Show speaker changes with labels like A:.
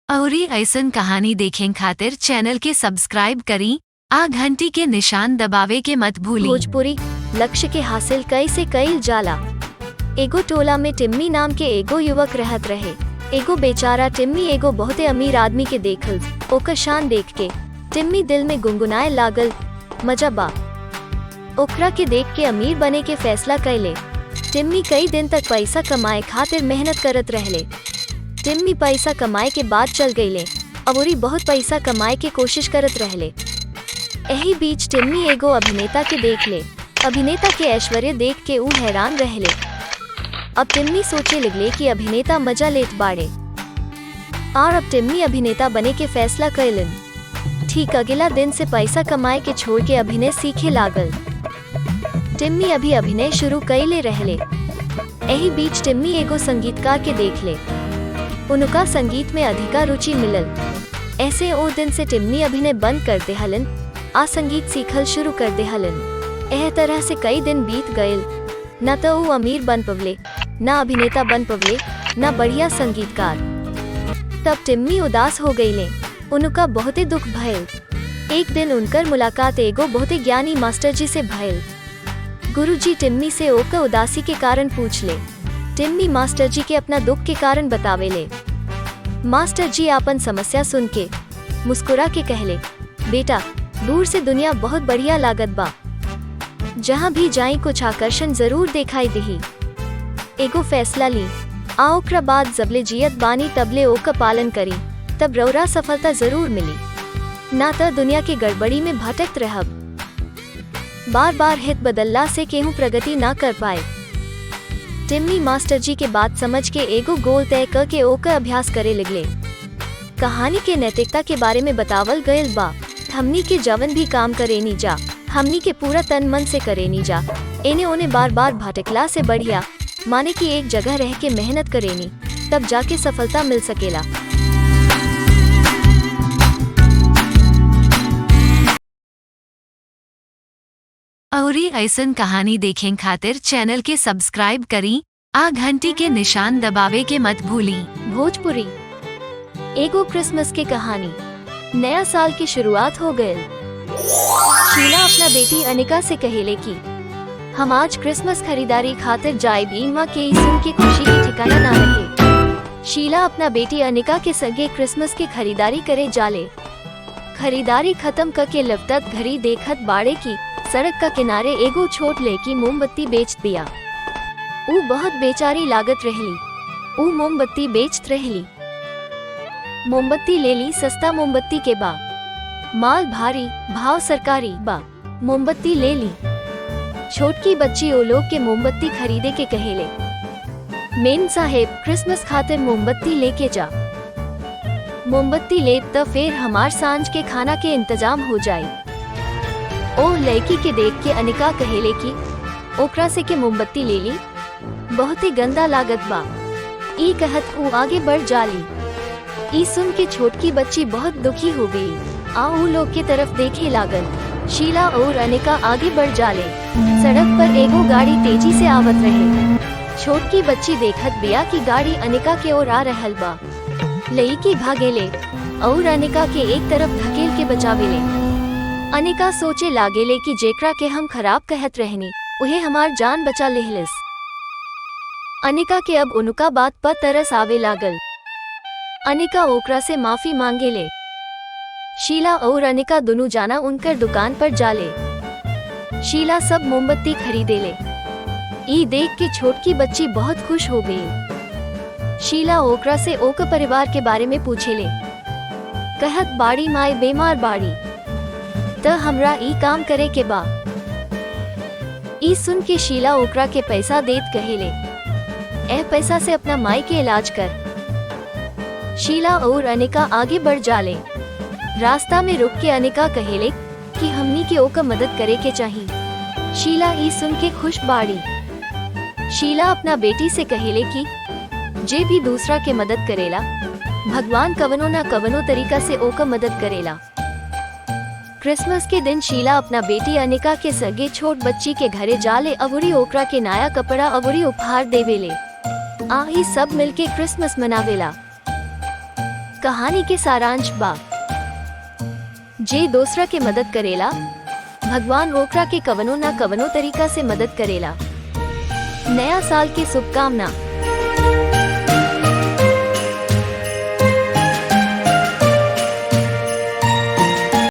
A: अउरी ऐसन कहानी देखें खातिर चैनल के सब्सक्राइब करी आ घंटी के निशान दबावे के मत भूली।
B: भोजपुरी लक्ष्य के हासिल कैसे कईल जाला। एगो टोला में टिम्मी नाम के एगो युवक रहत रहे। एगो बेचारा टिम्मी एगो बहुते अमीर आदमी के देखल, ओकर शान देख के टिम्मी दिल में गुनगुनाए लागल, मजा बा। ओकरा के देख के अमीर बने के फैसला कैले। टिम्मी कई दिन तक पैसा कमाए खातिर मेहनत करत रहले। टिम्मी पैसा कमाए के बाद चल गईले, अबोरी बहुत पैसा कमाए के कोशिश करत रहले। यही बीच टिम्मी एगो अभिनेता के देख ले। अभिनेता के ऐश्वर्य देख के ऊ हैरान रहले। अब टिम्मी सोचे लगले कि अभिनेता मजा लेत बाड़े और अब टिम्मी अभिनेता बने के फैसला कैलन। ठीक अगला दिन से पैसा कमाए के छोड़ के अभिनय सीखे लागल। टिम्मी अभी अभिनय शुरू कैले रहले। यही बीच टिम्मी एगो संगीतकार के देख ले। उनका संगीत में अधिका रुचि मिलल। ऐसे ओ दिन से टिम्मी अभिनय बंद कर दे हलन आ संगीत सीखल शुरू कर दे हलन। एह तरह से कई दिन बीत गयल, न तो वो अमीर बन पवले, न अभिनेता बन पवले, न बढ़िया संगीतकार। तब टिम्मी उदास हो गईले। उनका बहुते दुख भयल। एक दिन उनकर मुलाकात एगो बहुते ज्ञानी मास्टर जी से भयल। गुरुजी टिम्मी से ओकर उदासी के कारण पूछ ले। टिम्मी मास्टर जी के अपना दुख के कारण बतावेले। मास्टर जी आपन समस्या सुन के मुस्कुरा के कहले, बेटा दूर से दुनिया बहुत बढ़िया लागत बा। जहाँ भी जाई कुछ आकर्षण जरूर दिखाई दिही। एगो फैसला ली, आ ओकरा बाद जबले जियत बानी तबले ओकर पालन करी, तब रौरा सफलता जरूर मिली। ना तो दुनिया के गड़बड़ी में भटकत रहब। बार बार हित बदलला से केहू प्रगति ना कर पाए। टिम्मी मास्टर जी के बात समझ के एगो गोल तय कर के ओकर अभ्यास करे लगले। कहानी के नैतिकता के बारे में बतावल गयल बा। हमनी के जवन भी काम करेनी जा, हमनी के पूरा तन मन से करेनी जा। इन्हें उन्हें बार बार भटकला से बढ़िया माने कि एक जगह रह के मेहनत करेनी, तब जाके सफलता मिल सकेला।
A: अउरी ऐसन कहानी देखें खातिर चैनल के सब्सक्राइब करी आ घंटी के निशान दबावे के मत भूली।
B: भोजपुरी एगो क्रिसमस के कहानी। नया साल की शुरुआत हो गए। शीला अपना बेटी अनिका से कहेले कि हम आज क्रिसमस खरीदारी खातिर जाएब। माँ के सुन के खुशी की ठिकाना ना रहे। शीला अपना बेटी अनिका के संगे क्रिसमस की खरीदारी करे जाले। खरीदारी खत्म करके लपतत घड़ी देखत बाड़े की सड़क का किनारे एगो छोट लड़की मोमबत्ती बेच दिया। ऊ बहुत बेचारी लागत रहली। ऊ मोमबत्ती बेचत रहली। मोमबत्ती ले ली सस्ता मोमबत्ती के बा, माल भारी भाव सरकारी बा। मोमबत्ती ले ली। छोटकी बच्ची ओ लोग के मोमबत्ती खरीदे के कहेले, मेम साहेब क्रिसमस खातिर मोमबत्ती लेके जा। मोमबत्ती ले तो फिर हमार सांझ के खाना के इंतजाम हो जाए। ओ लड़की के देख के अनिका कहेले कि ओकरा से के मोमबत्ती ले ली, बहुत ही गंदा लागत बा। ई कहत ऊ आगे बढ़ जाली। ई सुन के छोटकी बच्ची बहुत दुखी हो गई। आ ऊ लोग के तरफ देखे लागल। शीला और अनिका आगे बढ़ जाले। सड़क पर एगो गाड़ी तेजी से आवत रहे। छोटकी बच्ची देखत बिया कि गाड़ी अनिका के ओर आ रहल बा। लड़की भागेले और अनिका के एक तरफ धकेल के बचावेले। अनिका सोचे लागेले कि जेकरा के हम खराब कहत रहनी उहे हमार जान बचा लेहलिस। अनिका के अब उनका बात पर तरस आवे लागल। अनिका ओकरा से माफी मांगेले। शीला और अनिका दोनों जाना उनकर दुकान पर जाले। शीला सब मोमबत्ती खरीदेले। ई देख के छोटकी बच्ची बहुत खुश हो गई। शीला ओकरा से ओकर परिवार के बारे में पूछेले। कहत बाड़ी माई बीमार बाड़ी, त हमरा ई काम करे के बा। ई सुन के शीला ओकरा के पैसा देत कहेले, ए पैसा से अपना माई के इलाज कर। शीला और अनिका आगे बढ़ जाले। रास्ता में रुक के अनिका कहेले कि हमनी के ओकर मदद करे के चाहिए। शीला ई सुन के खुश बाड़ी। शीला अपना बेटी से कहेले कि जे भी दूसरा के मदद करेला, भगवान कवनो ना कवनो तरीका से ओकर मदद करेला। क्रिसमस के दिन शीला अपना बेटी अनिका के संगे छोट बच्ची के घरे जाले। अबुरी ओकरा के नया कपड़ा अबुरी उपहार देवेले। आ ही सब मिलके क्रिसमस मनावेला। कहानी के सारांश बा। जे दूसरा के मदद करेला, भगवान ओकरा के कवनो ना कवनो तरीका से मदद करेला। नया साल की शुभकामना।